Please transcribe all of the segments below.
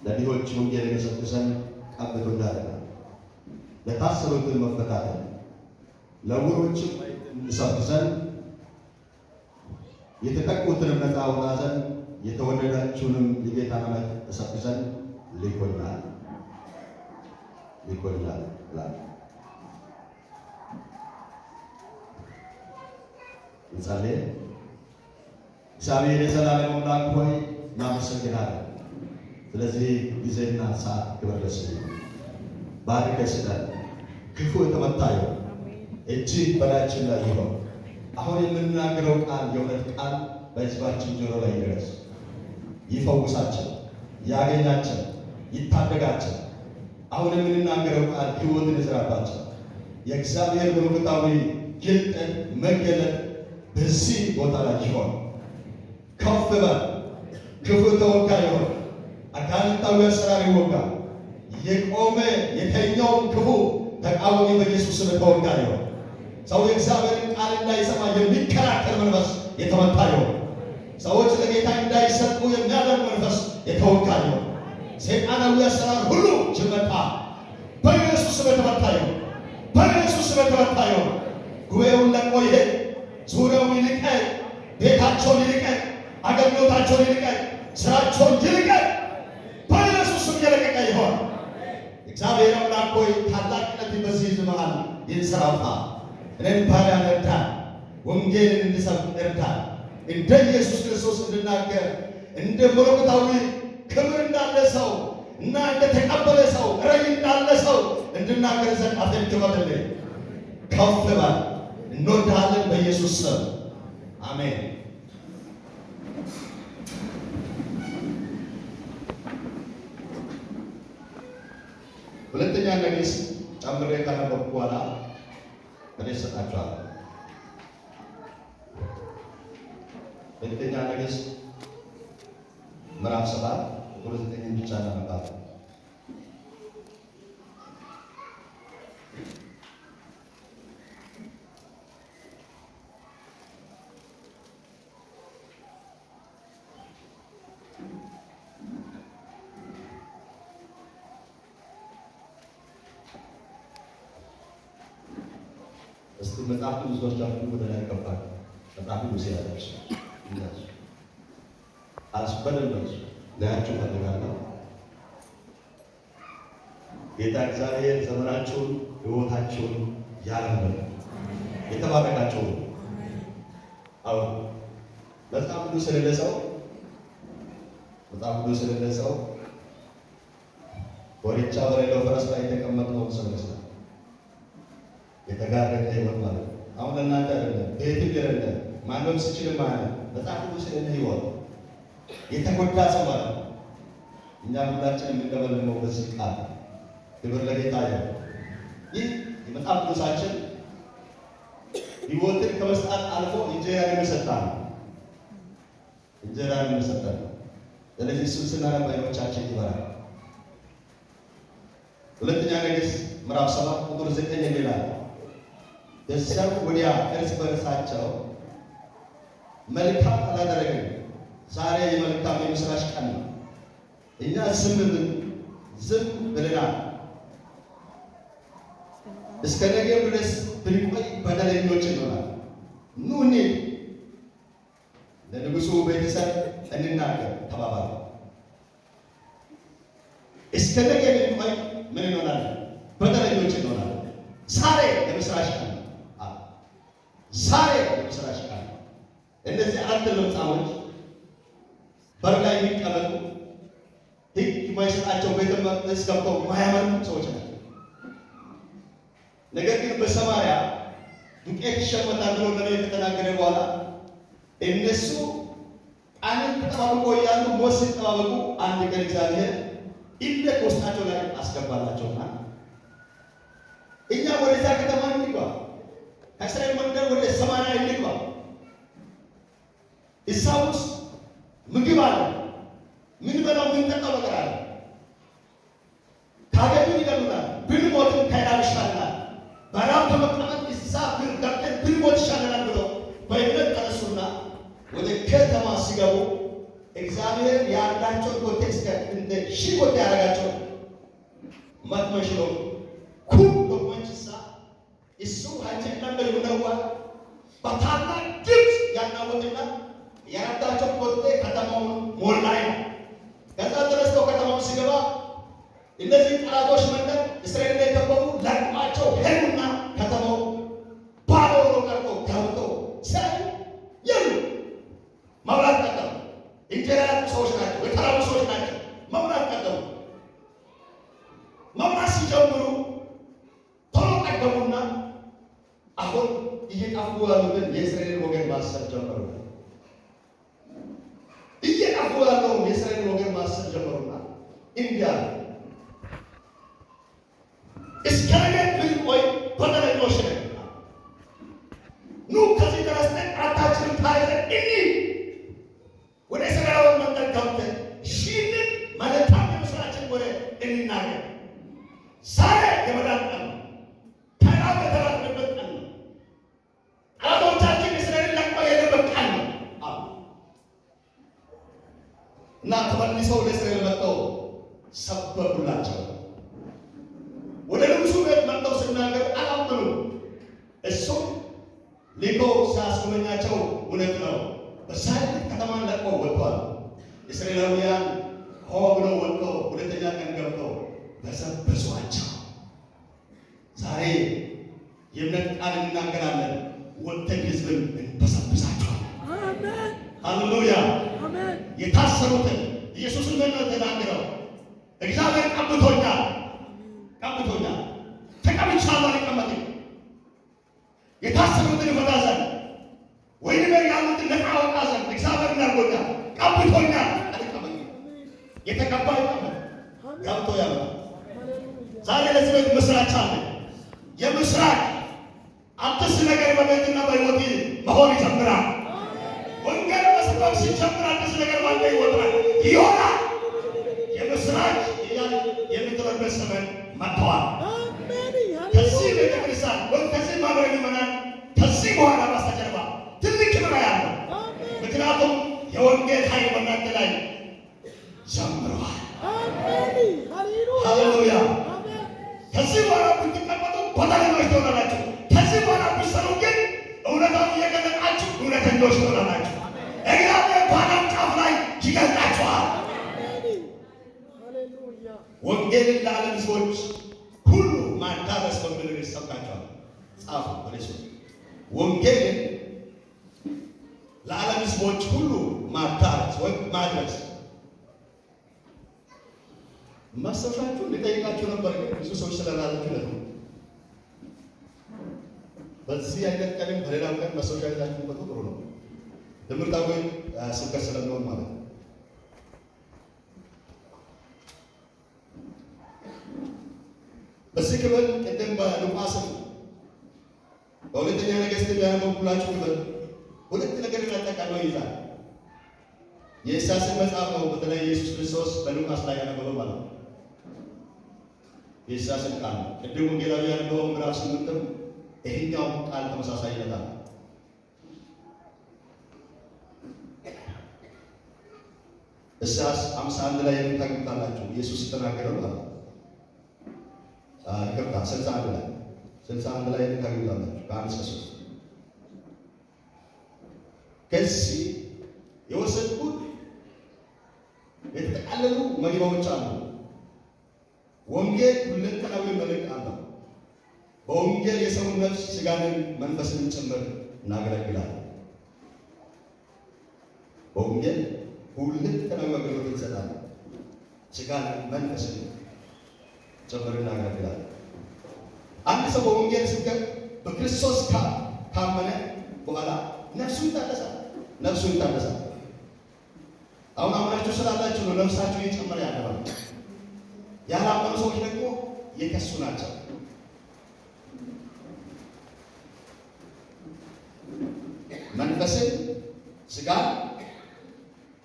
ለድሆች ወንጌል የሰብክ ዘንድ ቀብቶኛል። ለታሰሩትን መፈታትን፣ ለዕውሮችም እሰብክ ዘንድ፣ የተጠቁትንም ነፃ አወጣ ዘንድ፣ የተወደዳችሁንም የጌታን ዓመት እሰብክ ዘንድ ልኮኛል ይላል። እንጸልይ። እግዚአብሔር የዘላለም አምላክ ሆይ እናመሰግናለን። ስለዚህ ጊዜና ሰዓት ክብር ለስምህ ባርከህ ስጠን። ክፉ የተመታ ይሁን፣ እጅህ በላያችን ላይ ይሁን። አሁን የምንናገረው ቃል የእውነት ቃል በሕዝባችን ጆሮ ላይ ይድረስ። ይፈውሳቸው፣ ያገኛቸው፣ ይታደጋቸው። አሁን የምንናገረው ቃል ሕይወትን ይዝራባቸው። የእግዚአብሔር መለኮታዊ ግልጥን መገለጥ በዚህ ቦታ ላይ ይሆን። ከፍ በል። ክፉ ተወጋ ይሆን። አጋንንታዊ አሰራር ይወጋ። የቆመ የተኛውን ክፉ ተቃዋሚ በኢየሱስ ስም ተወጋ ይሆን። ሰው የእግዚአብሔርን ቃል እንዳይሰማ የሚከራከር መንፈስ የተመታ ይሆን። ሰዎች ለጌታ እንዳይሰጡ የሚያደርግ መንፈስ የተወጋ ይሆን። ሰይጣናዊ አሰራር ሁሉ ይመታ በኢየሱስ ስም የተመታ ይሆን። በኢየሱስ ስም የተመታ ይሆን። ጉባኤውን ለቆ ይሄድ። ዙሪያውን ይልቀቅ። ቤታቸውን ይልቀቅ። አገልግሎታቸውን ይልቀቅ። ስራቸውን ይልቀቅ። በኢየሱስ ስም የለቀቀ ይሆን። እግዚአብሔር አምላክ ሆይ ታላቅነት በዚህ ሕዝብ መሃል ይንሰራፋ። እኔን ባሪያ እርዳን። ወንጌልን እንድሰብክ እርዳን። እንደ ኢየሱስ ክርስቶስ እንድናገር እንደ መለኮታዊ ክብር እንዳለ ሰው እና እንደ ተቀበለ ሰው ራዕይ እንዳለ ሰው እንድናገር ዘንድ አፌን ክፈትልኝ። ከፍ በል። እንወድሃለን በኢየሱስ ስም አሜን። ሁለተኛ ነገሥት ጨምሬ ካነበብኩ በኋላ እኔ እሰጣችኋለሁ። ሁለተኛ ነገሥት ምዕራፍ 7 ቁጥር 9 ብቻ እናነባለን። እስቲ መጽሐፍ ቅዱስ ወስዳችሁ ወደ ላይ ገባል። መጽሐፍ ቅዱስ ያለች ይላል አስበደልበት ለያችሁ ፈልጋለሁ። ጌታ እግዚአብሔር ዘመናችሁን ሕይወታችሁን ያለምል የተባረካችሁ። አዎ መጽሐፍ ቅዱስ ስለለሰው ወርቻ በሌለው ፈረስ ላይ የተቀመጠው ሰው ይመስላል። የተጋረደ ሕይወት ማለት ነው። አሁን እናንተ አይደለም ቤትም አይደለም ማንም ሲችል ማለት መጽሐፍ ቅዱስ ስለነ ሕይወት የተጎዳ ሰው ማለት ነው። እኛ ሁላችን የምንቀበለው በዚህ ቃል ክብር ለጌታ ይሁን። ይህ የመጽሐፍ ቅዱሳችን ሕይወትን ከመስጠት አልፎ እንጀራን የሚሰጣን ስለዚህ እሱን ስናነብ ዓይኖቻችን ይበራል። ሁለተኛ ነገሥት ምዕራፍ 7 ቁጥር 9 ይላል በዚያም ወዲያ እርስ በርሳቸው መልካም አላደረግንም፣ ዛሬ የመልካም የምስራች ቀን ነው፣ እኛ ዝም ብለናል፣ እስከ ነገ ድረስ ብንቆይ በደለኞች እንሆናለን። ኑ እንሂድ፣ ለንጉሡ ቤተሰብ እንናገር ተባባሉ። እስከ ነገ ብንቆይ ምን እንሆናለን? በደለኞች እንሆናለን። ዛሬ የምስራች ቀን ነው። ዛሬ የምስራች ቀን ነው። እነዚህ አራት ለምጻሞች በር ላይ የሚቀመጡ ሕግ የማይሰጣቸው ቤተ መቅደስ ገብተው ማያመልኩ ሰዎች ናቸው። ነገር ግን በሰማርያ ዱቄት ይሸመታል ብሎ ነቢዩ ከተናገረ በኋላ እነሱ ቃልን ተጠባብቆ እያሉ ሞት ሲጠባበቁ አንድ ቀን እግዚአብሔር ኢለት ውስጣቸው ላይ አስገባላቸውና እኛ ወደዛ ከተማ እንግባ፣ ከእስራኤል መንደር ወደ ሰማርያ እንግባ፣ እዛ ውስጥ ምግብ አለ፣ ምን በላው ምን ጠጣው ነገር አለ፣ ካገኙን ይገሉናል፣ ብንሞትም ከዳን ይሻለናል፣ በራብ ከመቀመጥ እዛ ገብተን ብንሞት ይሻለናል ብለው በእምነት ተነሱና ወደ ከተማ ሲገቡ እግዚአብሔር እግዚአብሔር ያርዳቸውን ኮቴክስት እንደ ሺህ ኮቴ ያደረጋቸው መጥመሽሎ ኩል ዶክመንችሳ እሱ ሀይቸና ይሁነዋ በታላቅ ድምፅ ያናወጥና ያረዳቸው ኮቴ ከተማውን ሞላይ ነው። ከዛ ተነስተው ከተማውን ሲገባ እነዚህ ጠላቶች መንደር እስራኤል ላይ ከበቡ ለቅማቸው ሄዱና ከተማው ባዶ ሆኖ ቀርቶ ገብተው ሳይ የሉ መብላት ቀጠሉ። እንጀራ ያጡ ሰዎች ናቸው፣ የተራቡ ሰዎች ናቸው። መብላት ቀጠሉ። መብላት ሲጀምሩ ቶሎ ጠገቡና አሁን እየጠፉ ያሉትን የእስራኤል ወገን ማሰብ ጀመሩ። እየጠፉ ያለውን የእስራኤል ወገን ማሰብ ጀመሩና እንዲያ እስከ ነገ ብንቆይ በደለኞች ነን። ኑ ከዚህ ተነስተን አራታችንን ታይዘን እንሂድ። ወደ እስራኤላውያን መንደር ገብተን ሺንን መልካም የምስራችን ወሬ እንናገር። ዛሬ የመዳን ቀን ነው። ከራብ የተረፍንበት ቀን ነው። ጠላቶቻችን እስራኤልን ለቅመው የሄዱበት ቀን ነው እና ተመልሰው ወደ እስራኤል መጥተው ሰበኩላቸው። ወደ ንጉሡ ቤት መጥተው ሲናገሩ አላመኑም። እሱም ሊቆ ሲያስጎበኛቸው እውነት ነው። በዛ ከተማን ለቀው ወጥቷል። እስራኤላውያን ሆ ብለው ወጥተው ሁለተኛ ቀን ገብተው በሰበሷቸው። ዛሬ የእምነት ቃል እናገራለን። ወጥተን ሕዝብን እንበሰብሳቸዋለን። አሜን፣ ሃሌሉያ፣ አሜን። የታሰሩትን ኢየሱስን ነው ተናገረው። እግዚአብሔር ቀብቶኛል ተቀብቻለሁ፣ አልቀመጥም። የታሰሩትን ይፈታ ዘንድ ወይም ያሉትን ነፃ አወጣ ዘንድ እግዚአብሔር እናርጎኛል፣ ቀብቶኛል፣ አልቀመጥም። የተቀባ ይቀመጥ ገብቶ ያመጣል። ዛሬ ለዚህ ቤት ምስራች አለ። የምስራች አዲስ ነገር በቤትና በሕይወት መሆን ይጀምራል። ወንጌል መስበክ ሲጀምር አዲስ ነገር ባንተ ይሆናል። የምስራች የምትበርበት ዘመን መጥተዋል። ከዚህ ቤተክርስቲያን ወይም ከዚህ ማህበረ ምዕመናን ከዚህ በኋላ በስተጀርባ ትልቅ ክብር ያለው፣ ምክንያቱም የወንጌል ኃይል በእናንተ ላይ ጀምረዋል። ሃሌሉያ። ከዚህ በኋላ ብትቀመጡ በደለኞች ትሆናላችሁ። ከዚህ በኋላ ብትሰሩ ግን እውነታውን እየገለጣችሁ እውነተኞች ትሆናላችሁ። እግዚአብሔር በዓለም ጫፍ ላይ ይገልጣችኋል። ወንጌልን ለዓለም ሕዝቦች ሁሉ ማዳረስ በሚል ርዕስ ሰብካችኋል። ጻፉ በለሱ። ወንጌልን ለዓለም ሕዝቦች ሁሉ ማዳረስ ወይም ማድረስ። ማሰሻችሁ ሊጠይቃችሁ ነበር፣ ግን ብዙ ሰዎች ስለላላችሁ ነው። በዚህ አይነት ቀንም በሌላም ቀን ማሰሻችሁ በጥሩ ነው። ትምህርታዊ ስብከት ስለሚሆን ማለት ነው። በዚህ ክፍል ቅድም በሉቃስም በሁለተኛ ነገሥት ያነበብኩላችሁ ክፍል ሁለት ነገር ያጠቃልለው ይይዛል። የኢሳይያስን መጽሐፍ ነው። በተለይ ኢየሱስ ክርስቶስ በሉቃስ ላይ ያነበበው ማለት ነው። የኢሳይያስን ቃል ቅድም ወንጌላዊ ያነበበው ምዕራፍ 8ም ይሄኛው ቃል ተመሳሳይነት አለ። ኢሳይያስ 51 ላይ የምታገኙታላችሁ ኢየሱስ ተናገረው ማለት ነው። ይቅርታ 61 ላይ የምታገኙታላችሁ ከ1 እስከ 3 ከዚህ የወሰድኩት የተጠቃለሉ መግቢያዎች አሉ። ወንጌል ሁለንተናዊ መልእክት አለው። በወንጌል የሰውን ነፍስ ስጋንን መንፈስን ጭምር እናገለግላለን። በወንጌል ሁለንተናዊ አገልግሎት እንሰጣለን። ስጋን መንፈስን ጭምር እናገለግላለን። አንድ ሰው በወንጌል ስብከት በክርስቶስ ካመነ በኋላ ነፍሱ ይታደሳል። አሁን አምናችሁ ስላላችሁ ነው ነፍሳችሁ እየጨመረ ያለው። ያላመኑ ሰዎች ደግሞ የከሱ ናቸው። መንፈስን፣ ስጋን፣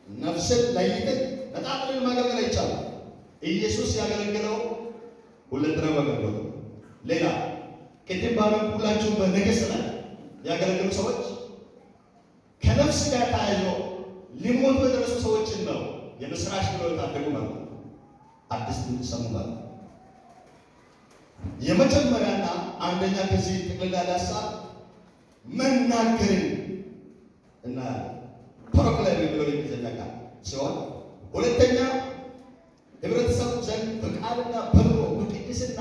ነፍስን ለይተን ነጣጥለን ማገልገል አይቻልም። ኢየሱስ ያገለገለው ሁለንተናዊ አገልግሎት ነው። ሌላ ቅድም ባነበብኩላችሁ በነገሥት ላይ ያገለገሉ ሰዎች ከነፍስ ጋር ተያይዞ ሊሞቱ የደረሱ ሰዎችን ነው የምስራች ብሎ ታደጉ ማለት ነው። አዲስ ድምፅ ሰሙ ማለት ነው። የመጀመሪያና አንደኛ ከዚህ ጥቅልል ያለ ሀሳብ መናገርን እና ፕሮክላም ብሎ የሚዘጋ ሲሆን ሁለተኛ ህብረተሰቡ ዘንድ በቃልና በኑሮ በቅድስና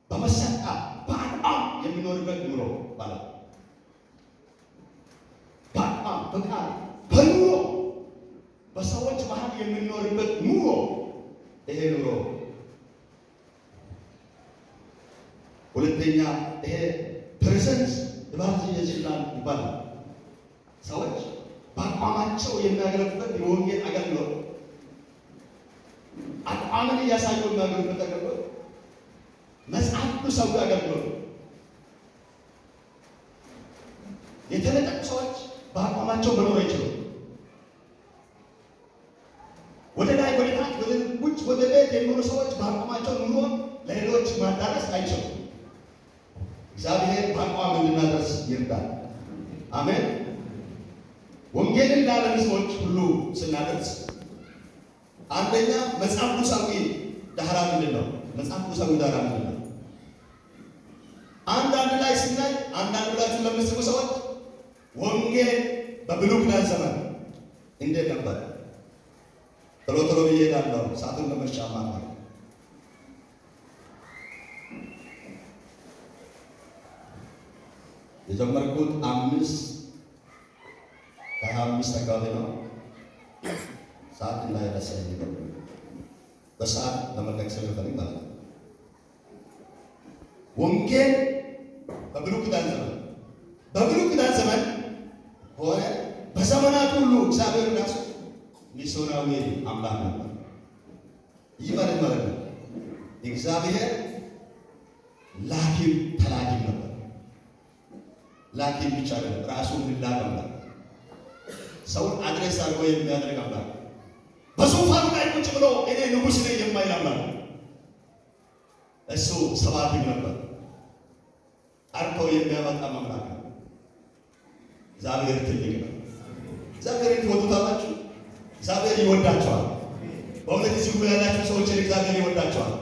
በመሰጣ በአቋም የሚኖርበት ኑሮ ማለት ነው። በአቋም በቃል በኑሮ በሰዎች መሀል የሚኖርበት ኑሮ ይሄ ኑሮ ሁለተኛ ይሄ ፕሬዘንስ ባዚ የዝላን ይባላል። ሰዎች በአቋማቸው የሚያገለግሉበት የወንጌል አገልግሎት አቋምን እያሳዩ የሚያገለግሉበት አገልግሎት መጽሐፍ ቅዱሳዊ አገልግሎት የተለጠቁ ሰዎች በአቋማቸው መኖር አይችሉም። ወደ ላይ ወደ ታች ወደ ውጭ ወደ ቤት የሚኖሩ ሰዎች በአቋማቸው ኑሮ ለሌሎች ማዳረስ አይችሉም። እግዚአብሔር በአቋም እንድናደርስ ይርዳል። አሜን። ወንጌልን ለዓለም ሕዝቦች ሁሉ ስናደርስ አንደኛ መጽሐፍ ቅዱሳዊ ዳራ ምንድን ነው? መጽሐፍ ቅዱሳዊ ዳራ ምንድን ነው? አንዳንድ ላይ ስናይ አንዳንድ ብላችሁ ለምትስሙ ሰዎች ወንጌል በብሉይ ኪዳን ዘመን እንዴት ነበር? ቶሎ ቶሎ ብዬ እሄዳለሁ ሰዓቱን ለመሻማት ነው። የጀመርኩት 5:25 አካባቢ ነው። ሰዓት እንዳይረሳኝ በሰዓት ለመለቅ ስለፈልግ ማለት ነው። ወንጌል በብሉይ ኪዳን ዘመን ሆነ በዘመናት ሁሉ እግዚአብሔር ራሱ ሚስዮናዊ አምላክ ነበር። ይህ ማለት ነው እግዚአብሔር ላኪም ተላኪም ነበር። ላኪም ብቻ አይደለም፣ ራሱ ምላክ አምላክ፣ ሰውን አድሬስ አድርጎ የሚያደርግ አምላክ፣ በዙፋኑ ላይ ቁጭ ብሎ እኔ ንጉሥ ነኝ የማይል አምላክ። እሱ ሰባኪም ነበር፣ ጠርቶ የሚያመጣ አምላክ ነው። እግዚአብሔር ትልቅ ነው። እግዚአብሔርን ትወዱታላችሁ? እግዚአብሔር ይወዳቸዋል። በእውነት እዚህ ጉባኤ ያላችሁ ሰዎችን እግዚአብሔር ይወዳቸዋል።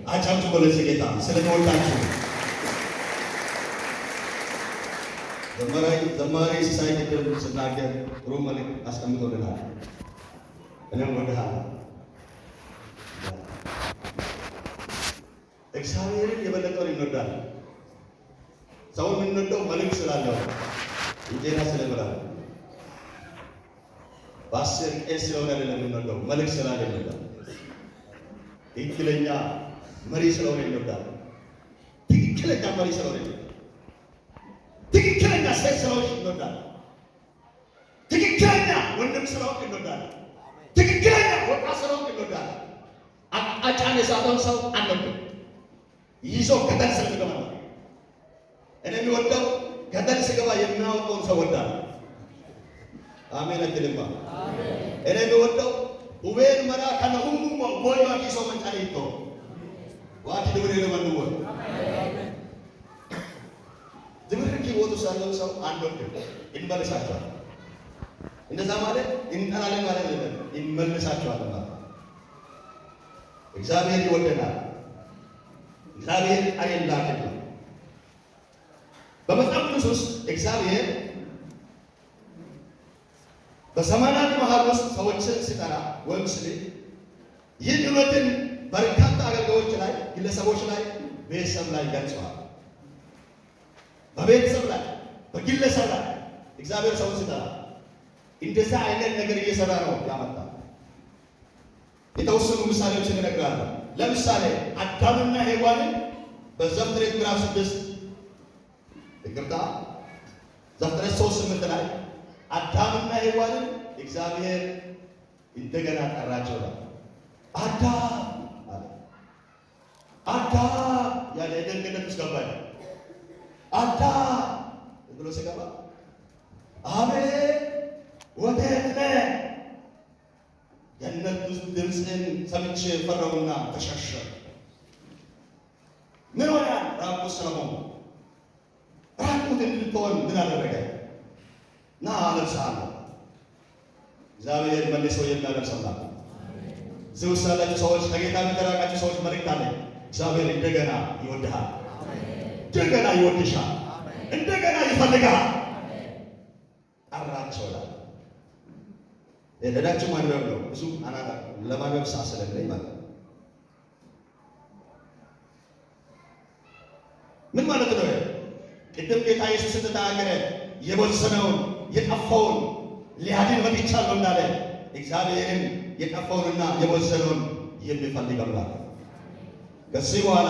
አጫምጡ በለዚህ ጌታ ስለሚወዳችሁ። ዘማሪ ሲሳይ ቅድም ስናገር ጥሩ መልዕክት አስቀምጦልናል። እኔም ወድሃለሁ። እግዚአብሔርን የበለጠውን እንወዳለን። ሰውን የምንወደው መልዕክት ስላለው እንጀራ ስለበላል በአስር ቄስ ስለሆነ አይደለም የምንወደው፣ መልዕክት ስላለ እንወዳለን። ትክክለኛ መሪ ስለሆነ እንወዳለን። ትክክለኛ መሪ ስለሆነ እንወዳለን። ትክክለኛ ሴት ስለሆነች እንወዳለን። ትክክለኛ ወንድም ስለሆንክ እንወዳለን። ትክክለኛ ወጣት ስለሆንክ እንወዳለን። አቅጣጫን የሳተውን ሰው አንወድም። ይዞ ገደል ስለሚገባ ነው። እኔ የሚወደው ገደል ስገባ የሚያወጣውን ሰው ወዳለሁ። አሜን አትልማ። እኔ የሚወደው ውቤን መራ ከነሁሙ ቦይ ዋኪሶ መንጫኔ ይቶ ዋኪ ድብሬ ለመንወ ዝምርኪ ወጡ ሳለው ሰው አንወድም፣ እንመልሳቸዋል። እንደዛ ማለት እንጠላለን ማለት አይደለም፣ እንመልሳቸዋል ማለት። እግዚአብሔር ይወደናል። እግዚአብሔር አይላክም። በመጽሐፍ ቅዱስ ውስጥ እግዚአብሔር በዘመናት መሃል ውስጥ ሰዎችን ሲጠራ ወይም ሲል ይህን እውነትን በርካታ አገልጋዮች ላይ፣ ግለሰቦች ላይ፣ ቤተሰብ ላይ ገልጸዋል። በቤተሰብ ላይ፣ በግለሰብ ላይ እግዚአብሔር ሰውን ሲጠራ እንደዛ አይነት ነገር እየሰራ ነው ያመጣ። የተወሰኑ ምሳሌዎችን እነግራለሁ። ለምሳሌ አዳምና ሔዋንን በዘፍጥረት ምዕራፍ 6 ይቅርታ ዘፍጥረት 3:8 ላይ አዳምና ሔዋንን እግዚአብሔር እንደገና ጠራቸው። አዳም አለ። አዳም ያለ ገነት ውስጥ ገባ። አዳም ብሎ ሲገባ አቤት ወዴት ነህ? ገነት ውስጥ ድምፅህን ሰምቼ ፈራሁና ተሸሸሁ። ምን ሆነሃል? ራቁት ስለሆንኩ። ራቁት እንድትሆን ምን አደረገ? ና አለብስሃለሁ። እግዚአብሔር መልሶ የሚያደርስ አምላክ ነው። እዚህ ውስጥ ያላችሁ ሰዎች ከጌታ የተራቃችሁ ሰዎች መልእክት አለ። እግዚአብሔር እንደገና ይወድሃል፣ እንደገና ይወድሻል፣ እንደገና ይፈልጋል። ጠራቸው ይላል። ሄዳችሁ ማንበብ ነው። ብዙ አናዳ ለማንበብ ሳስለለኝ ማለት ነው። ምን ማለት ነው? ቅድም ጌታ ኢየሱስ እንደተናገረ የቦዘነውን የጠፋውን ሊያድን መጥቻለሁ እንዳለ እግዚአብሔርን የጠፋውንና የቦዘነውን የሚፈልግ አምላክ። ከዚህ በኋላ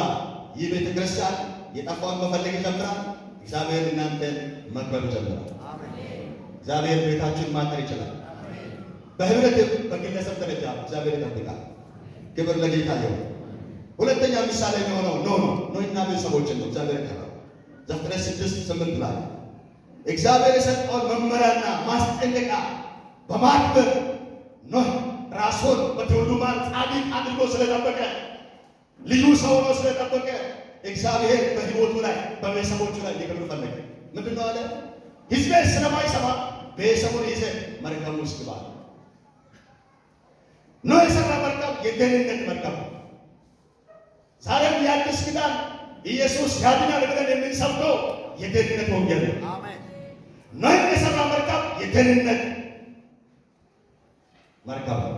ይህ ቤተ ክርስቲያን የጠፋውን መፈለግ ይጀምራል። እግዚአብሔር እናንተን መክበር ይጀምራል። እግዚአብሔር ቤታችሁን ማጠር ይችላል። በህብረትም በግለሰብ ደረጃ እግዚአብሔር ይጠብቃል። ክብር ለጌታ ይሁን። ሁለተኛ ምሳሌ የሚሆነው ኖህና ቤተሰቦችን ነው እግዚአብሔር የጠራው። ዘፍጥረት 6:8 ላይ እግዚአብሔር የሰጠውን መመሪያና ማስጠንቀቂያ በማክበር ኖህ ራሱን በትውልዱ መሃል ጻድቅ አድርጎ ስለጠበቀ ልዩ ሰው ሆኖ ስለጠበቀ እግዚአብሔር በሕይወቱ ላይ በቤተሰቦቹ ላይ ሊከብር ፈለገ። ምንድነው አለ? ሕዝቤ ስለማይሰማ ቤተሰቡን ይዘህ መርከብ ውስጥ ግባ። ኖህ የሰራ መርከብ የደህንነት መርከብ ነው። ዛሬም የአዲስ ኪዳን ኢየሱስ ያድናል ብለን የምንሰብከው የደህንነት ወንጌል ነው። ኖህ የሰራ መርከብ የደህንነት መርከብ ነው።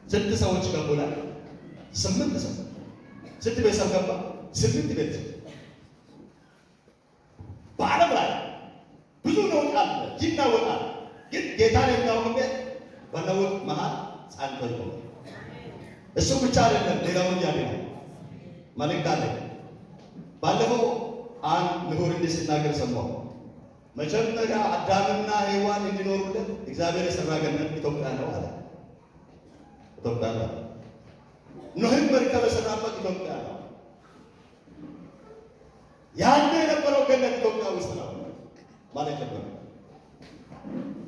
ስንት ሰዎች ገቡላል? 8 ሰው። ስንት ቤተሰብ ገባ? 8 ቤተሰብ። በዓለም ላይ ብዙ ነውጥ አለ፣ ይናወጣል። ግን ጌታን የሚያውቅበት በነውጥ መሃል ጸንቶ ይቆማል። እሱ ብቻ አይደለም፣ ሌላውን ያድናል። መልእክት አለ። ባለፈው አንድ ምሁር እንዲህ ሲናገር ሰማሁ። መጀመሪያ አዳምና ሔዋን እንዲኖሩለት እግዚአብሔር የሰራ ገነት ኢትዮጵያ ነው አለ። ኢትዮጵያ ነው። ኖህም መርከብ የሰራበት ኢትዮጵያ ነው። ያኔ የነበረው ገነት ኢትዮጵያ ውስጥ ነው ማለት ነው።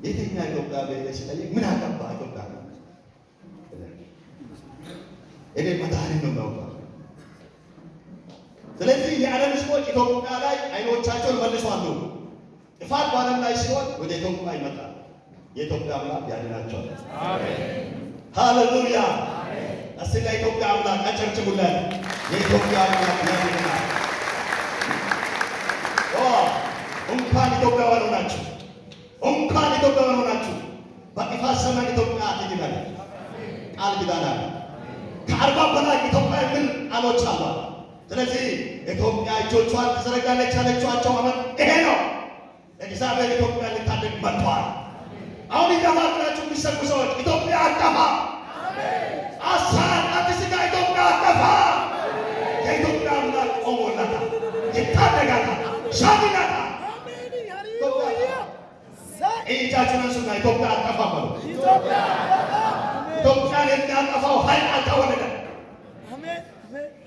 የትኛ ኢትዮጵያ ቤት ሲጠይቅ ምን አገባ ኢትዮጵያ ነው። እኔ መድኃኒት ነው የማውቀው። ስለዚህ የዓለም ሕዝቦች ኢትዮጵያ ላይ አይኖቻቸውን መልሰዋል። ጥፋት በዓለም ላይ ሲሆን ወደ ኢትዮጵያ ይመጣል። የኢትዮጵያ አምላክ ያድናቸዋል። አሜን፣ ሃሌሉያ። እስቲ ለኢትዮጵያ አምላክ አጨብጭቡለት። የኢትዮጵያ አምላክ ያድናል። እንኳን ኢትዮጵያውያን ሆናችሁ፣ እንኳን ኢትዮጵያውያን ሆናችሁ። በጥፋት ዘመን ኢትዮጵያ ትድናለች። ቃል ኪዳን አለ። ከ40 በላይ ኢትዮጵያ ምን ቃሎች አሏት። ስለዚህ ኢትዮጵያ እጆቿን ትዘረጋለች ያለችዋቸው ዓመት ይሄ ነው። እግዚአብሔር ኢትዮጵያ ልታደግ መጥቷል። አሁን ይጠፋል ብላችሁ የሚሰጉ ሰዎች ኢትዮጵያ አጠፋ፣ አሳን አዲስጋ ኢትዮጵያ አጠፋ። የኢትዮጵያ አምላክ ቆሞላታል፣ ይታደጋታል፣ ሻግናታል። እጃችሁን አንሱና ኢትዮጵያ አጠፋ በሉ። ኢትዮጵያን የሚያጠፋው ኃይል አልተወለደም፣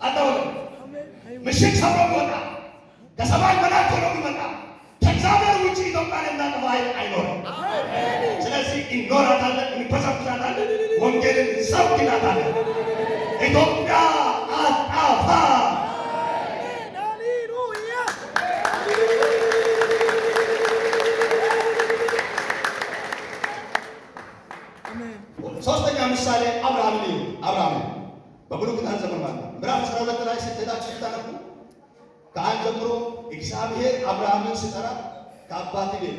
አልተወለደም። ምሽግ ሰብሮ ይወጣ፣ ከሰማይ መላእክት ሆነው ይመጣ። ከእግዚአብሔር ውጭ ኢትዮጵያን የሚያጠፋ ኃይል አይኖርም። ስለዚህ እንኖራታለን፣ እንበዘብዛታለን፣ ወንጌልን እንሰብክላታለን። ኢትዮጵያ አጠፋ። ሶስተኛ ምሳሌ አብርሃም ነው። አብርሃም በብሉይ ኪዳን ዘመን ማለት ነው። ምዕራፍ 12 ላይ ስትሄዳችሁ ስታነቡ ከአንድ ጀምሮ እግዚአብሔር አብርሃምን ሲጠራ ከአባት ቤት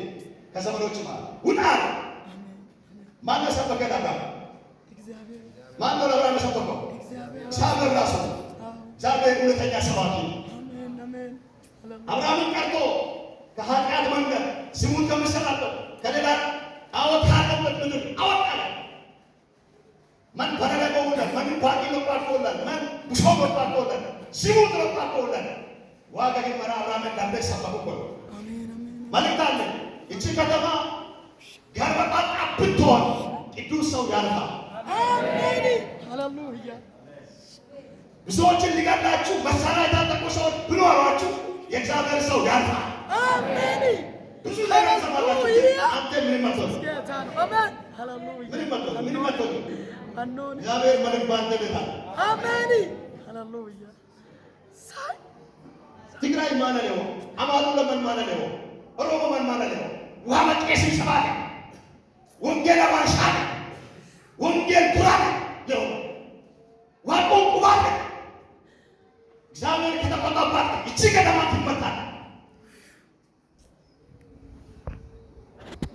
ከዘመዶች ማለት ውጣ። ማን ነው ሰበከ? አብርሃም። ማን ነው አብርሃም የሰበከው? እግዚአብሔር ራሱ። እግዚአብሔር እውነተኛ ሰባኪ ነው። አብርሃምን ቀርቶ ከኃጢአት መንገድ ስሙን ከመሰላበት ከሌላ ጣዖት ካለበት ምድር አወጣ። ማን ባረጋውላል? ማን ባቂ ነው ባቆላል? ማን ብሶ ባቆላል? ሲሙት ነው ባቆላል። ዋጋ ገመራ አብርሃም እንዳለ ሰበኩ። አሜን አሜን። መልእክት አለ። እቺ ከተማ ገርበጣጣ ብትሆን ቅዱስ ሰው ያልፋል። አሜን ሃሌሉያ። ብዙዎችን ሊገላችሁ መሳሪያ የታጠቁ ሰዎች ብኖሯችሁ የእግዚአብሔር ሰው ያልፋል። አሜን። ብዙ ነገር ሰማላችሁ። አንተ ምን መጥቶ አሜን ሃሌሉያ። ምን መጥቶ አኖን እግዚአብሔር መልክ ባንተ ቤት አለ። አሜን ሃሌሉያ። ትግራይ ማነ ነው? አማሉ ለምን ማነ ነው? ሮሞ ማን ማለት ነው? ውሃ መጥቄስ ሰባለ ወንጌል አማርሻለ ወንጌል ኩራለ ነው ዋቆ ቁባለ እግዚአብሔር ከተቆጣባት እቺ ከተማ ትመታል።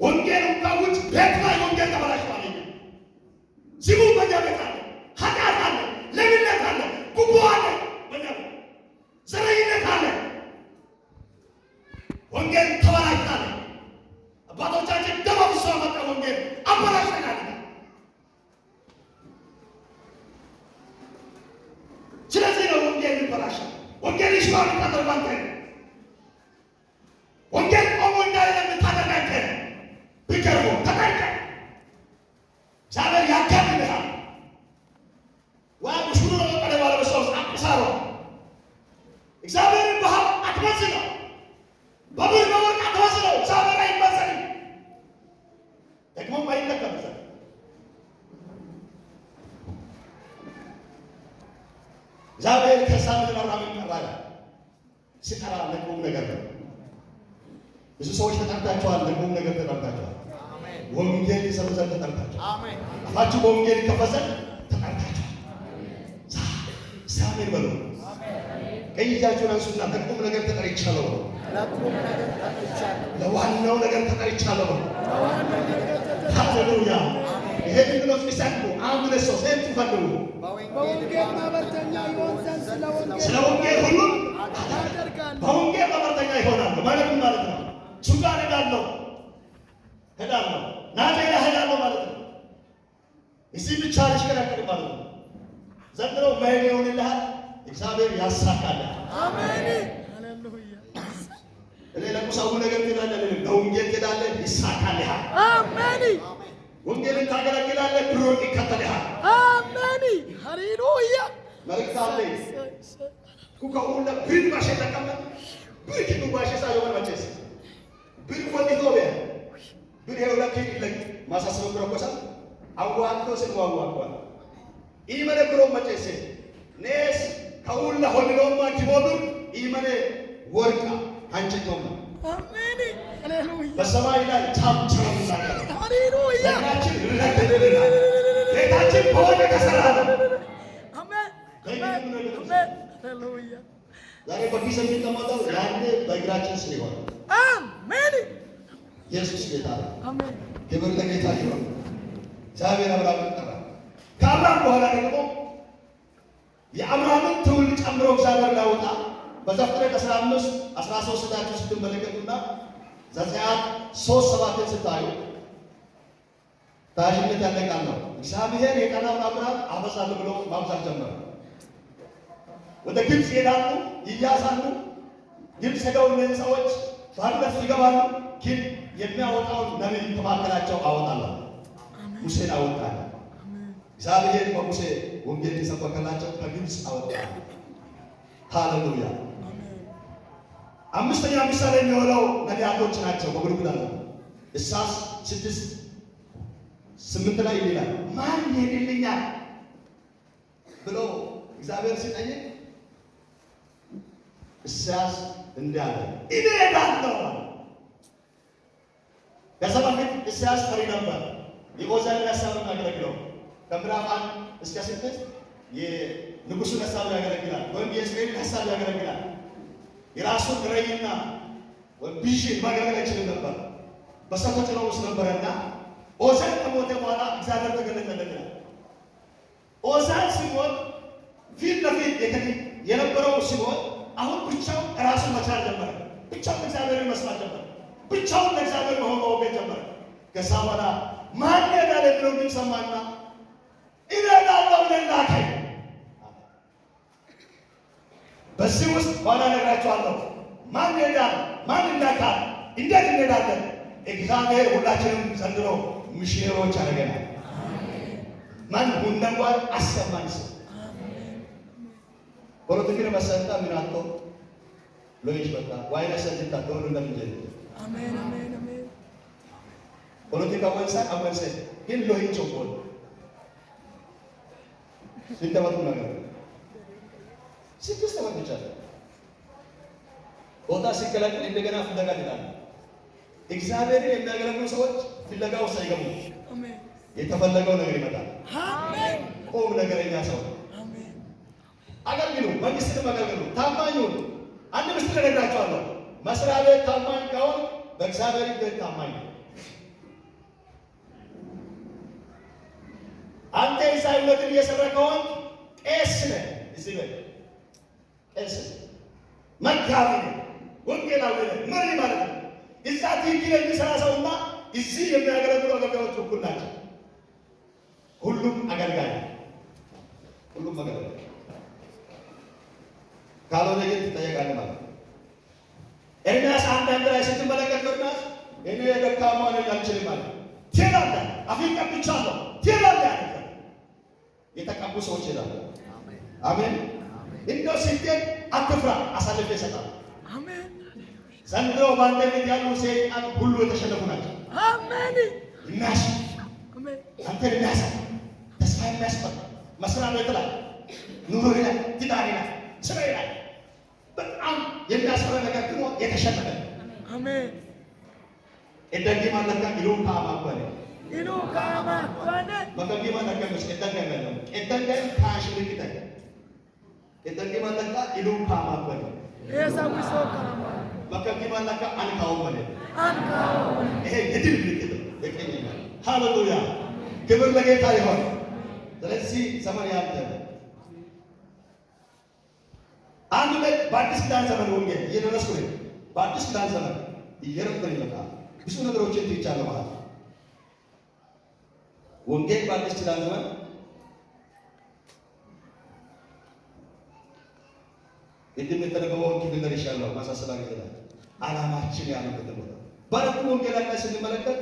ወንጌል እንኳን ቤት ላይ ወንጌል ተበላሽቷል። ሲሙ በጃቤት አለ፣ ኃጢአት አለ፣ ለምነት አለ፣ ጉቦ አለ፣ ዘረኝነት አለ። ወንጌል ተበላሽቷል። አባቶቻችን ደም አፍስሰው ያመጣ ወንጌል አበላሽተናል። ስለዚህ ነው ወንጌል ይበላሻል። ወንጌል ይሽባል ታደርባንተ ወንጌል ቆሞ እንዳለ የምታደርጋንተ ቢቀርቡ ተጠንቀቅ። እግዚአብሔር ያጋድልሃል። ወይም ሽሩ ነው ቀደ ባለ በሰው አቅሳሮ እግዚአብሔርን በሀብ አትመዝነው፣ በብር በወርቅ አትመዝነው። እግዚአብሔር አይመዘንም፣ ደግሞም አይለካም። እግዚአብሔር ከዛ ምድር አብርሃምን ጠራ። ሲጠራ ለቁም ነገር ነው። ብዙ ሰዎች ተጠርታችኋል፣ ለቁም ነገር ተጠርታችኋል። ወንጌል ሊሰሩ ዘንድ ተጠርታችኋል። አፋችሁ በወንጌል ይከፈት ዘንድ ተጠርታችኋል። አሜን በሉ። ቀኝ እጃችሁን አንሱና ለቁም ነገር ተጠርቻለሁ፣ ለዋናው ነገር ተጠርቻለሁ። ሃሌሉያ። ይሄ ነው ፍሳት ነው። አንዱ ለሰው ሰይፍ ፈልጉ በወንጌል ማበርተኛ ይሆን ዘንድ ስለ ወንጌል ሁሉ አደርጋለሁ። በወንጌል ማበርተኛ ይሆናል ማለት ምን ማለት ነው? ሱጋ ሄዳለሁ ናቴላ ሄዳለሁ ማለት ነው። እዚህ ብቻ ልሽከረከር ማለት ነው። ዘንድሮ መሄድ ይሆንልሃል፣ እግዚአብሔር ያሳካልሃል። አሜን ሃሌሉያ። ለቁሳዊ ነገር ትሄዳለህ፣ ለወንጌል ትሄዳለህ፣ ይሳካልሃል። አሜን። ወንጌልን ታገለግላለህ፣ ብሩን ይከተልሃል። አሜን ሃሌሉያ። መልእክት አለኝ ኩካውላ ብሪድ ባሸ ተቀመጥ ብሪድ ነው ባሸ ሳይሆን መቼስ ብሪድ ወዲቶ ቢያ ብሪድ የሁለት ይልቅ ማሳሰብ ብሮኮሳ አዋጥቶ ሲዋዋቋ ኢመነ ብሮ መቼስ ኔስ ከሁላ ሆልሎማ ዲቦዱ ኢመነ ወርቃ አንቺቶም አሜን ሃሌሉያ። በሰማይ ላይ ታም ሃሌሉያ። ለካችን ለከደደና ለካችን በሆነ ከሰራ አሜን ሃሌሉያ። ዛሬ በኪስ የሚቀመጠው ያኔ በእግራችን ስር ይሆናል። አሜን። ኢየሱስ ጌታ ነው። አሜን። ክብር ለጌታ ይሁን። እግዚአብሔር አብርሃምን ጠራ። ከአብርሃም በኋላ ደግሞ የአብርሃምን ትውልድ ጨምሮ እግዚአብሔር ላወጣ በዘፍጥረት 15:13 ስታችሁ ስትመለከቱና ዘጸአት 3:7 ስታዩ ታጅነት ያለቃል ነው። እግዚአብሔር የቀናውን አብርሃም አበዛለሁ ብሎ ማብዛት ጀመረ። ወደ ግብፅ ይሄዳሉ፣ ይያዛሉ። ግብፅ ሄደው እነዚህ ሰዎች ባርነት ይገባሉ። ግን የሚያወጣውን ነቢይ ከመካከላቸው አወጣለሁ። ሙሴን አወጣለ። እግዚአብሔር በሙሴ ወንጌል የሰበከላቸው ከግብፅ አወጣ። ሃሌሉያ። አምስተኛ ምሳሌ የሚሆነው ነቢያቶች ናቸው። በብሉይ ኪዳን ኢሳይያስ 6:8 ላይ ይላል ማን ይሄድልኛል ብሎ እግዚአብሔር ሲጠይቅ ኢሳይያስ እንዲህ አለ እኔ እሄዳለሁ። ከዛ በፊት ኢሳይያስ ፈሪ ነበር። የኦዛይን ሐሳብ ያገለግለው ከምዕራፍ 1 እስከ 6 የንጉሡን ሐሳብ ያገለግላል፣ ወይም የእስራኤልን ሐሳብ ያገለግላል። የራሱን ራዕይና ወይም ቪዥን ማገልገል አይችልም ነበር። በሰው ተጭኖ ውስጥ ነበረና ኦዛይን ከሞተ በኋላ እግዚአብሔር ተገለጠለት። ኦዛይን ሲሞት ፊት ለፊት የነበረው ሲሞት አሁን ብቻውን ራሱን መቻል ጀመረ። ብቻውን እግዚአብሔርን መስማት ጀመረ። ብቻውን ለእግዚአብሔር መሆን ማወቅ ጀመረ። ከዛ በኋላ ማን ይሄዳል ብሎ ግን ሰማና እሄዳለሁ ብለን ላከኝ። በዚህ ውስጥ ኋላ እነግራችኋለሁ ማን ይሄዳል፣ ማን ይላካል፣ እንዴት እንሄዳለን። እግዚአብሔር ሁላችንም ዘንድሮ ሚሽነሮች አደረገናል። ማን ሁንደንጓል አሰማን ሰው ፖለቲካን መሰንታ ምናቶ ሎይሽ በቃ ዋይና ሰንታ ዶር እንደምንጀል አሜን አሜን አሜን። ፖለቲካ ወንሳ አወንሰ ግን ሎይን ቾኮል ሲተባቱ ነገር ስድስት ዓመት ብቻ ቦታ ሲከለክል እንደገና ፍለጋ ይላል። እግዚአብሔርን የሚያገለግሉ ሰዎች ፍለጋ ውስጥ አይገቡም። የተፈለገው ነገር ይመጣል። አሜን። ቁም ነገረኛ ሰው አገልግሉ፣ መንግስትንም አገልግሉ፣ ታማኝ ሁኑ። አንድ ምስጢር እነግራችኋለሁ። መስሪያ ቤት ታማኝ ከሆን በእግዚአብሔር ቤት ታማኝ ነው። አንተ ኢሳይነትን እየሰራ ከሆን ቄስ ነህ። እዚህ ቤት ቄስ መጋቢ ነህ፣ ወንጌላዊ ነህ፣ መሪ ማለት ነው። እዛ ትክክል የሚሰራ ሰውና እዚህ የሚያገለግሉ አገልጋዮች እኩል ናቸው። ሁሉም አገልጋይ፣ ሁሉም አገልጋይ ካልሆነ ግን ትጠየቃለህ ማለት ነው። ኤርምያስ አንዳንድ ላይ ስትመለከት ኤርምያስ እኔ ደካማ ነኝ አልችልም ማለት ትላለህ። አፌን ቀብቻለሁ ትላለህ። የተቀቡ ሰዎች ይላሉ። አሜን። እንደው ስትሄድ አትፍራ፣ አሳልፌ እሰጣለሁ። አሜን። ዘንድሮ ባንተ ቤት ያሉ ሰይጣን ሁሉ የተሸነፉ ናቸው። አሜን። እናሽ አሜን። አንተ እናሽ ተስፋ የሚያስፈራ መስራት ነው ይላል። ኑሮ ይላል፣ ትዳር ይላል፣ ስራ ይላል። በጣም የሚያስፈራ ነገር ግን የተሸነፈ አሜን። እንደዚህ ማለት ነው። ይሉ ካማቆነ ይሉ ካማቆነ መከቢ ማለት ነው። እንደዚህ ማለት ነው። እንደዚህ ካሽልክ ተከ እንደዚህ ማለት ነው። ይሉ ካማቆነ የሳዊ ሶካማ መከቢ ማለት ነው። አንካው ማለት አንካው ይሄ የድል ምልክት ነው። የቀኝና ሃሌሉያ ክብር ለጌታ ይሁን። ስለዚህ ዘመን ያንተ አንድ ላይ በአዲስ ኪዳን ዘመን ወንጌል እየደረስኩ ነው። በአዲስ ኪዳን ዘመን እየረኩኝ ይመጣል። ብዙ ነገሮችን ትይቻለሁ ማለት ነው። ወንጌል በአዲስ ኪዳን ዘመን እንዲህ የተደረገው ወንጌል እንደርሻለሁ ማሳሰቢያ ይላል። ዓላማችን ያለበት ቦታ በአራቱ ወንጌላት ላይ ስንመለከት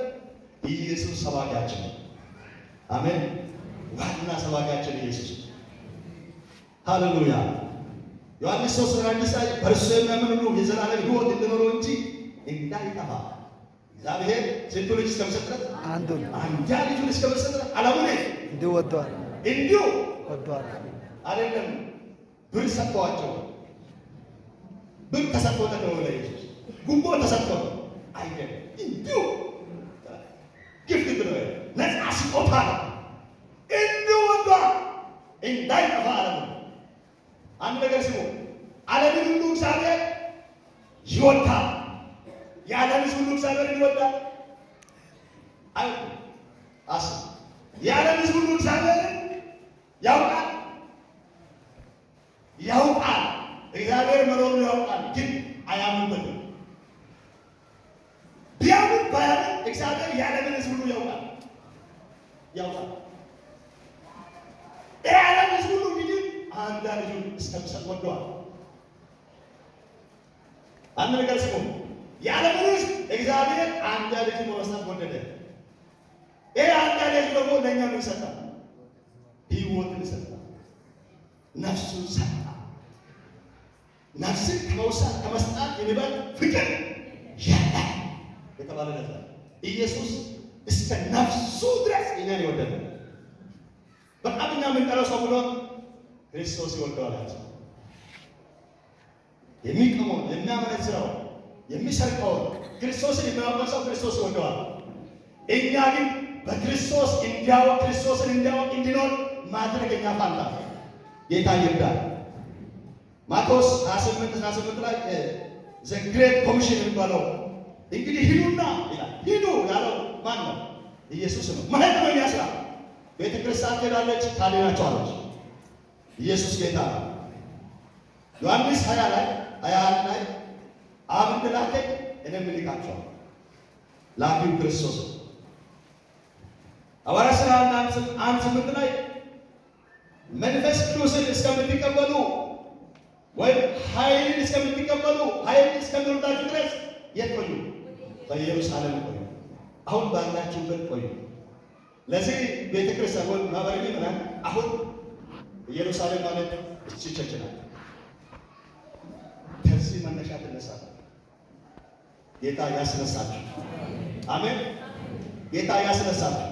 ኢየሱስ ሰባኪያችን ነው። አሜን። ዋና ሰባኪያችን ኢየሱስ ሃሌሉያ። ዮሐንስ 3:1 ላይ በእርሱ የሚያምን ሁሉ የዘላለም ሕይወት እንዲኖረው እንጂ እንዳይጠፋ እግዚአብሔር ስንቱ ልጅ እስከሚሰጥ ድረስ አንድያ ልጁን እስከሚሰጥ ድረስ ዓለሙን እንዲሁ ወዷል። እንዲሁ ወዷል አይደለም። ብር ሰጥተዋቸው ብር ተሰጥቶት ነው ለኢየሱስ ጉቦ ተሰጥቶት አይደለም። እንዲሁ ግፍት ነው፣ ነፃ ስጦታ ነው። እንዲሁ ወዷል እንዳይጠፋ ዓለሙን። አንድ ነገር ስሙ። ዓለምን ሁሉ እግዚአብሔር ይወዳል። የዓለም ሁሉ እግዚአብሔር ይወዳል። የዓለም ሁሉ እግዚአብሔር ያውቃል። እግዚአብሔር መኖሩን ያውቃል፣ ግን አያምኑበትም። ቢያምን ባያምን እግዚአብሔር የዓለምን ሁሉ ያውቃል። የዓለም ሁሉ እንግዲህ አንድ ልጁን እስከሚሰጥ ወደዋል። አንድ ነገር ስሙ። የዓለምን ሕዝብ እግዚአብሔር አንድ ልጁን በመስጠት ወደደ። ይሄ አንድ ልጅ ደግሞ ለእኛ ምን ሰጠ? ሕይወትን ሰጠ፣ ነፍሱን ሰጠ። ነፍስን ከመውሰድ ከመስጠት የሚበልጥ ፍቅር የለም የተባለ ነበር። ኢየሱስ እስከ ነፍሱ ድረስ እኛን የወደደ በጣም እኛ የምንጠራው ሰው ብሎ ክርስቶስ ይወደዋል። የሚቀመውን የሚያመነዝረው የሚሰርቀውን ክርስቶስን የሚያውቀው ሰው ክርስቶስ ይወደዋል። እኛ ግን በክርስቶስ እንዲያውቅ ክርስቶስን እንዲያውቅ እንዲኖር ማድረግ እኛ ፋንታ ጌታ ይርዳል። ማቴዎስ 28:18 ላይ ዘ ግሬት ኮሚሽን የሚባለው እንግዲህ ሂዱና ይላል። ሂዱ ያለው ማን ነው? ኢየሱስ ነው። ማለት ነው ያስራ ቤተ ክርስቲያን ትሄዳለች፣ ታድናቸዋለች። ኢየሱስ ጌታ ነው። ዮሐንስ 21 ላይ አብ እንደላከኝ እኔም እልካቸዋለሁ። ላኪው ክርስቶስ ነው። ሐዋርያት ሥራ 1:8 ላይ መንፈስ ቅዱስን እስከምትቀበሉ ወይም ኃይልን እስከምትቀበሉ ኃይልን እስከሚወርዳችሁ ድረስ የት ቆዩ? በኢየሩሳሌም ቆዩ። አሁን ባላችሁበት ቆዩ። ለዚህ ቤተ ክርስቲያን ወይ ማህበራዊ ምናምን አሁን ኢየሩሳሌም ማለት እቺ ቸርች ናት። ከዚህ መነሻ ትነሳለህ። ጌታ ያስነሳችሁ። አሜን። ጌታ ያስነሳችሁ።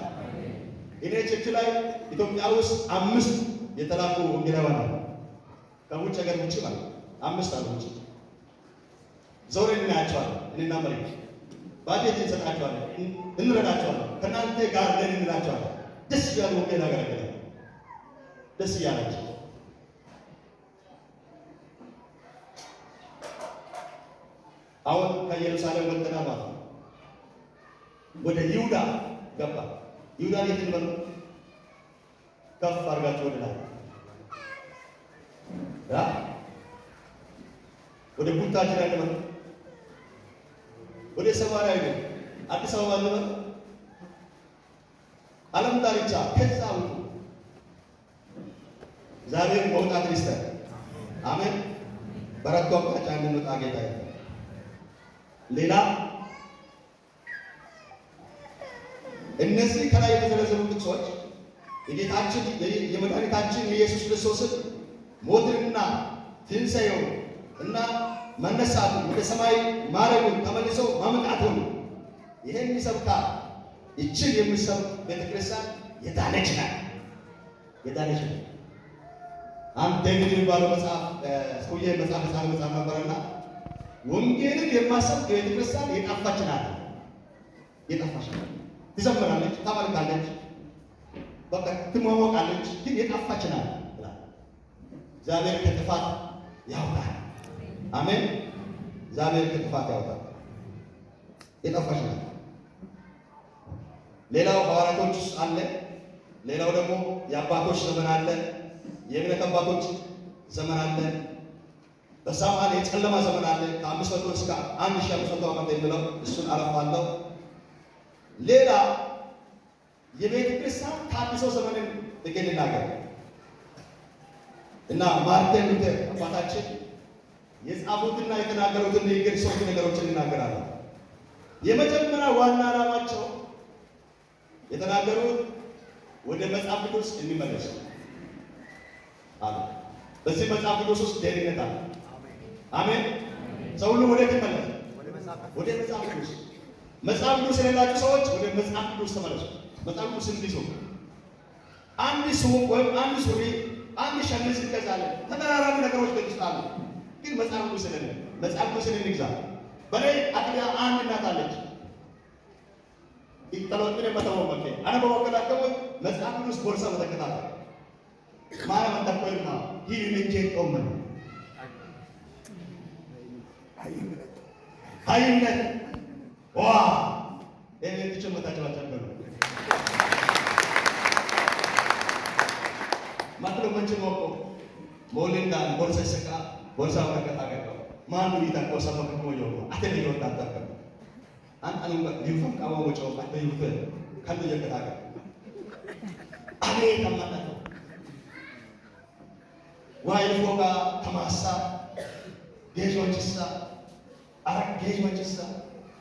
እኔ ቸርች ላይ ኢትዮጵያ ውስጥ 5 የተላኩ ወንጌላውያን አሉ። ከውጭ ሀገር ውጭ ማለት 5 አሉ። ውጭ ዞረን እናያቸዋለን። እኔና መሪ ባጀት እንሰጣቸዋለን፣ እንረዳቸዋለን፣ ከእናንተ ጋር ነን እንላቸዋለን። ደስ እያሉ ወንጌል አገለገለ። ደስ እያላቸው አሁን ከኢየሩሳሌም ወጥተና ማለት ነው ወደ ይሁዳ ገባ። ይሁዳ የት ነው? ከፍ አድርጋቸው ወደ ላይ ወደ ቡታጅራ ነው፣ ወደ ሰማርያ ነው፣ አዲስ አበባ ነው፣ ዓለም ዳርቻ ከዛ ውጡ። እግዚአብሔር መውጣት ይስጠን። አሜን። በረከቱ አቅጣጫ እንድንወጣ ጌታ ይባርክ። ሌላ እነዚህ ከላይ የተዘረዘሩ ጥቅሶች የጌታችን የመድኃኒታችን የኢየሱስ ክርስቶስን ሞትንና ትንሣኤውን እና መነሳቱን ወደ ሰማይ ማረጉን ተመልሶ ማምጣቱን ይሄን ይሰብካል። ይችን የሚሰብክ ቤተክርስቲያን የዳነች ናት። የዳነች ናት። አንድ ዴቪድ የሚባለው መጽሐፍ ሰውዬ መጽሐፍ ነበረና ወንጌልን የማሰብክ ቤተክርስቲያን የጠፋች ናት። የጠፋች ናት። ትዘምራለች፣ ታመልካለች፣ በቃ ትሟሟቃለች፣ ግን የጠፋች ናት። እግዚአብሔር ከጥፋት ያውጣል። አሜን። እግዚአብሔር ከጥፋት ያውጣል። የጠፋች ናት። ሌላው ሐዋርያቶች ውስጥ አለ። ሌላው ደግሞ የአባቶች ዘመን አለ። የእምነት አባቶች ዘመን አለ። በዛ መሀል የጨለማ ዘመን አለ። ከ500 እስከ 1500 ዓመት የሚለው እሱን አለፋለሁ። ሌላ የቤተ ክርስቲያን ታድሶ ዘመንን ጥቂት ልናገር እና ማርቲን ሉተር አባታችን የጻፉትና የተናገሩትን ንግግር ሶስት ነገሮችን እናገራለን። የመጀመሪያ ዋና ዓላማቸው የተናገሩት ወደ መጽሐፍ ቅዱስ እንመለስ አለ። በዚህ መጽሐፍ ቅዱስ ውስጥ ደህንነት አለ። አሜን። ሰው ሁሉ ወዴት ይመለስ? ወደ መጽሐፍ ቅዱስ። መጽሐፍ ቅዱስ የሌላችሁ ሰዎች ወደ መጽሐፍ ቅዱስ ተመለሱ። መጽሐፍ ቅዱስ እንዲሱ አንድ ሱቅ ወይም አንድ ሱሪ አንድ ሸሚዝ እንገዛለን። ተደራራቢ ነገሮች በጥስታሉ ግን መጽሐፍ ቅዱስ ስለሌለ መጽሐፍ ቅዱስን እንግዛ። በላይ አጥቢያ አንድ እናት አለች። ይተለወጥነ መተው መከ አና በወከላከው መጽሐፍ ቅዱስ ቦርሳ መተከታተል ማራ መተቆይማ ይህ ልጅ ቆመን አይነት ዋ እኔ ተጨመታቸው አጨበሩ ማጥሎ መንጭ ሞቆ ሞሊንዳ ቦርሳ ሰካ ቦርሳ መተከታተል ማኑ ይታቆ ሰፈከ ቆዮ አተለ ይወጣጣ አንተን ይፈም ቃወው ወጪው አተይውተ ካለ የከታከ አቤት አማጣ ዋይፎጋ ተማሳ ጌጆችሳ አረግ ጌጆችሳ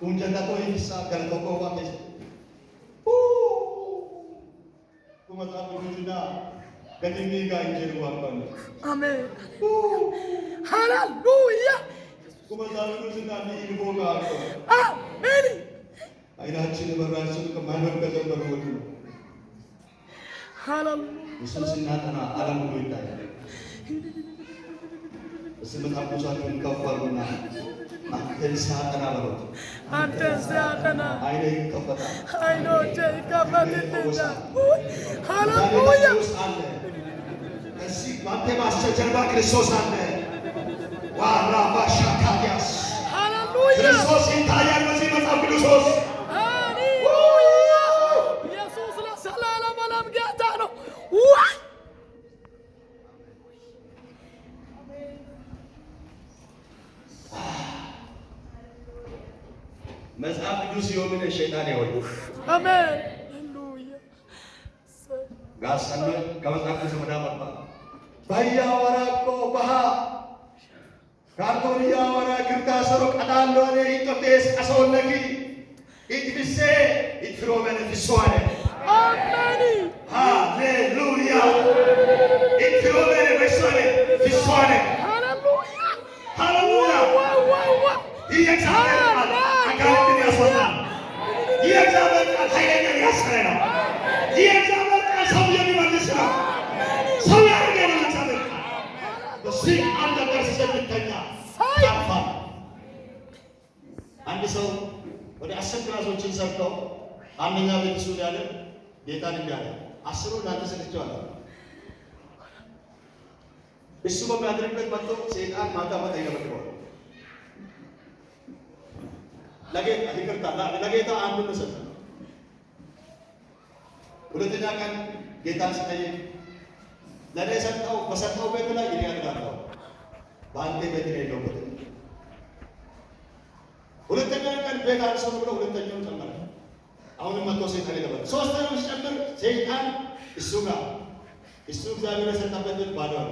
ኡንጀታቶ ይሳ ገለቶኮ ዋከስ ኩመጣ ወጁና ገቲሚጋ እንጀሩ አባን አሜን ሃሌሉያ ኩመጣ ወጁና ይልቦጋ አሜን አይናችን በራችን ከማይሆን ከጀመሩ ወጡ ሃሌሉያ ኢየሱስ እናጠና ዓለም ሁሉ ይታያል። እስመ ታቆሳቱን ከፈሩና አንተን ሲያጠና በሉት አንተን ሲያጠና አይኔ ይከፈታ አይኖቼ ይከፈትልኛ ሃሌሉያ እዚህ ባንተ ማስተጀርባ ክርስቶስ አለ ዋራ ባሻካዲያስ ሃሌሉያ ክርስቶስ ይታያል በዚህ መጽሐፍ ቅዱስ ውስጥ ሃሌሉያ ኢየሱስ ለሰላም ዓለም ጌታ ነው። መጽሐፍ ቅዱስ የሆነ ሸይጣን ይወድ አሜን ሃሌሉያ ጋሰነ ከመጽሐፍ ቅዱስ መዳመጣ ባያወራቆ ባሃ ካርቶን ያወራ ክርታሰሮ ቀዳሎ አለ ኢትዮጵያስ አሰውነቂ ኢትብሴ ኢትሮመን ፍሶአለ አሜን ሃሌሉያ ኢትሮመን ፍሶአለ ፍሶአለ ሃሌሉያ ሃሌሉያ ዋው ይየቻለ አካልን ያስወጣል። የእግዚአብሔር ቃል ኃይለኛ ያስረና የእግዚአብሔር ቃል ሰው የሚመልስ ነው። ሰው ያደርጋል። የእግዚአብሔር ቃል በዚህ አንድ ነገር ሲሰጥተኛ አንድ ሰው ወደ 10 ሰርተው አንደኛ ቤት እሱ ያለ ጌታን እንዲያለ 10 እናንተ ሰጥቼዋለሁ። እሱ በሚያድርበት መጥቶ ሰይጣን ማታ ማታ ይደበድበዋል። ለጌታ ይቅርታ ለጌታ አንዱን ሰጠ። ሁለተኛ ቀን ጌታን ሲጠይቅ ለኔ ሰጠው በሰጠው ቤት ላይ እኔ አድራለሁ በአንተ ቤት ነው የለውበት። ሁለተኛ ቀን ቤት አልሰው ብሎ ሁለተኛውን ጨመረ። አሁንም መጥቶ ሰይጣን ይገባል። ሶስተኛው ሲጨምር ሰይጣን እሱ ጋር እሱ እግዚአብሔር የሰጠበት ቤት ባዶ አለ።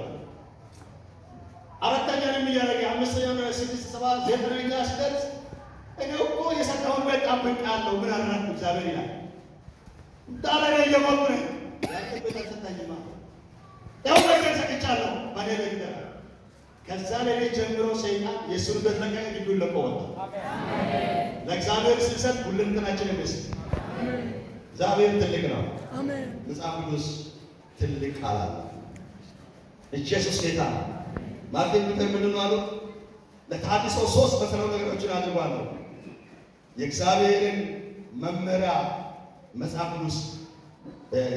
አራተኛንም እያደረገ አምስተኛው 6 7 ዘጠነኛ ሲደርስ እኔ እኮ የሰጠውን ቤት ጠብቄአለሁ ምን አደረግኩ እግዚአብሔር ይላል። ዳላለ የሞክረ ያንተ ቤት አልሰጠኝማ ያው ነገር ሰጥቻለሁ ባኔ ለግዳ ከዛ ላይ ጀምሮ ሰይጣን የሱን ቤት ለቀቀ። ግዱን ለቆ ወጣ። ለእግዚአብሔር ሲሰጥ ሁለንተናችን ነው። እግዚአብሔር ትልቅ ነው። አሜን። መጽሐፍ ቅዱስ ትልቅ ቃል አለ። ኢየሱስ ጌታ ነው። ማርቲን ሉተር ምንድን ነው አሉ? ለታድሶ 3 መሰረታዊ ነገሮችን አድርጓል። የእግዚአብሔርን መመሪያ መጽሐፍ ቅዱስ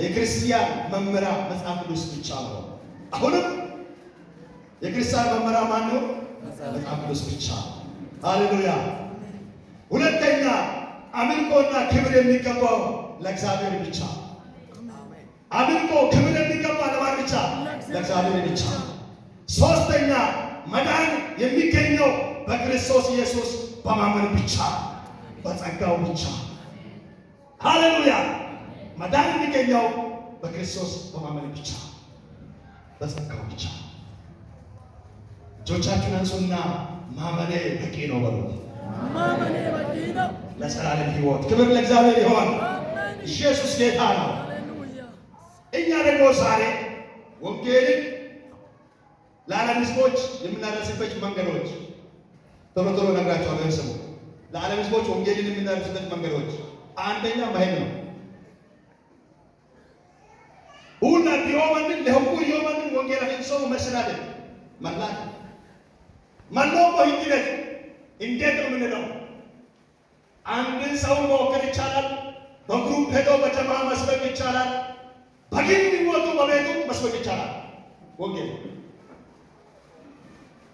የክርስቲያን መመሪያ መጽሐፍ ቅዱስ ብቻ ነው። አሁንም የክርስቲያን መመሪያ ማን ነው? መጽሐፍ ቅዱስ ብቻ። ሃሌሉያ። ሁለተኛ አምልኮና ክብር የሚገባው ለእግዚአብሔር ብቻ። አምልኮ ክብር የሚገባው ለማን ብቻ? ለእግዚአብሔር ብቻ። ሶስተኛ መዳን የሚገኘው በክርስቶስ ኢየሱስ በማመን ብቻ፣ በጸጋው ብቻ። ሃሌሉያ። መዳን የሚገኘው በክርስቶስ በማመን ብቻ፣ በጸጋው ብቻ። እጆቻችሁን አንሱና ማመኔ በቂ ነው በሉት። ማመኔ በቂ ነው ለዘላለም ሕይወት። ክብር ለእግዚአብሔር ይሆን። ኢየሱስ ጌታ ነው። እኛ ደግሞ ዛሬ ወንጌልን ለዓለም ሕዝቦች የምናደርስበት መንገዶች ቶሎ ቶሎ ነግራቸዋለሁ። ስሙ። ለዓለም ሕዝቦች ወንጌልን የምናደርስበት መንገዶች አንደኛ መሄድ ነው። ሁላ ቢሆንን ለሁሉ ይሆንን ወንጌል አፍንሶ መስራት መላት ማነው በህይወት እንዴት ነው የምንለው? አንድን ሰው መወከል ይቻላል። በግሩፕ ሄዶ በጀማ መስበክ ይቻላል። በግል ህይወቱ በቤቱ መስበክ ይቻላል። ወንጌል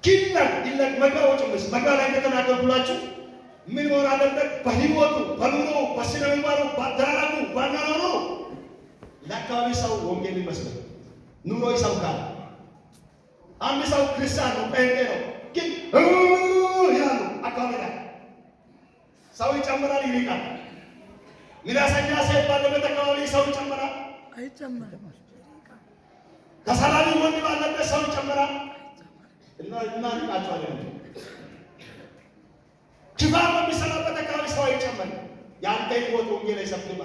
ኪላን ይላል መጋዎች መጋ ላይ እንደተናገርኩላችሁ ምን ሆነ አለበት? በህይወቱ በኑሮ በስነ ምግባሩ በአደራረጉ ባናኖሩ ለአካባቢ ሰው ወንጌል ይመስላል። ኑሮ ይሰብካል። አንድ ሰው ክርስቲያን ነው፣ ጴንጤ ነው፣ ግን ያሉ አካባቢ ላይ ሰው ይጨምራል፣ ይሪቃል። ሚራሰኛ ሴት ባለበት አካባቢ ሰው ይጨምራል፣ አይጨምርም። ተሳላሚ ወንድ ባለበት ሰው ይጨምራል እና ሪቃቸዋለን። ክፋት በሚሰራበት አካባቢ ሰው አይጨምርም። ያንተ ህይወት ወንጌል አይሰብክም።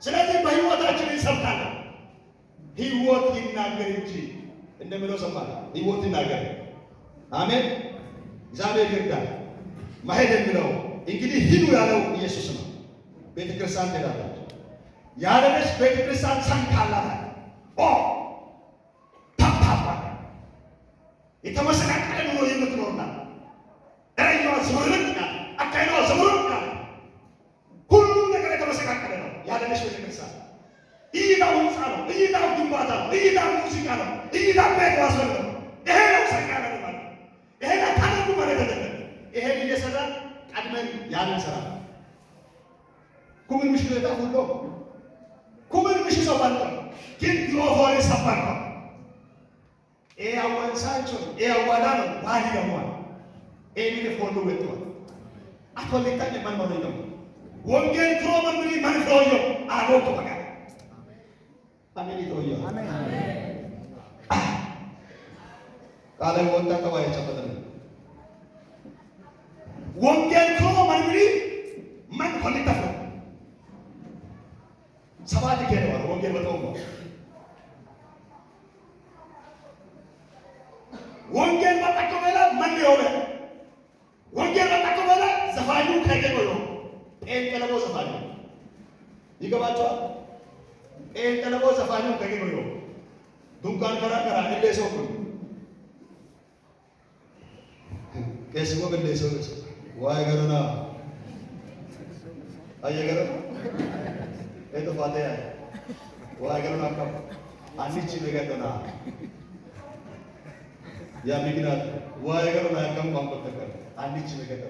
ስለዚህ በህይወታችን እንሰብካለን። ህይወት ይናገር እንጂ እንደምለው ሰማል። ህይወት ይናገር። አሜን። እግዚአብሔር ይርዳል። መሄድ የሚለው እንግዲህ ሂዱ ያለው ኢየሱስ ነው። ቤተክርስቲያን ትሄዳለች። ያለነሽ ቤተክርስቲያን ሰንካላታ ኦ ታታባ የተመሰቃቀለ ኑሮ የምትኖርና ደረጃዋ ዝብርቅና አካሄዷ ዝብርቅና ሁሉም ነገር የተመሰቃቀለ ነው። ያለነሽ ቤተክርስቲያን እይታው ህንፃ ነው፣ እይታው ግንባታ ነው፣ እይታው ሙዚቃ ነው፣ እይታው ቤት ማስፈል ነው። ይሄ ነው ሰቃለ ማለት ይሄ ታደርጉ ማለት አይደለም። ይሄን እየሰራን ቀድመን ያንን ስራ ኩምን ምሽቱ የታሁሎ ኩምን ምሽ ሰው ባልቶ ግን ዲኦፎሪ ሰፋር ነው። ይሄ አዋንሳንቾ ይሄ አዋዳ ነው ባዲ ነው። ይሄ ፎሎ ወጥቷል። አቶሊታ ለማን ማለት ነው? ወንጌል ትሮመን ምን ማንፈውዮ አጎቶ በቃ አሜን ይቶዮ አሜን ቃለ ወጣ ተባይ ጨበጠን ወንጌል ትሮመን ምን ማን ሆሊታ ነው ሰባት ከነው ወንጌል በጣም ወንጌል በጣከበላ ማን ይሆነ ወንጌል በጣከበላ ዘፋኙ ከገበሎ ጴንጤለቦ ዘፋኙ ይገባቸዋል። ጴንጤለቦ ዘፋኙ ከገበሎ ዱንካን ከራከራ እንደሰው ነው ከስሞ እንደሰው ዋይ ገረና अय्यगर ये तो बातें है वो अगर ना कब अन्य चीज़ें कहते ना या बिगिनर वो अगर ना कम काम करते कर अन्य चीज़ें कहते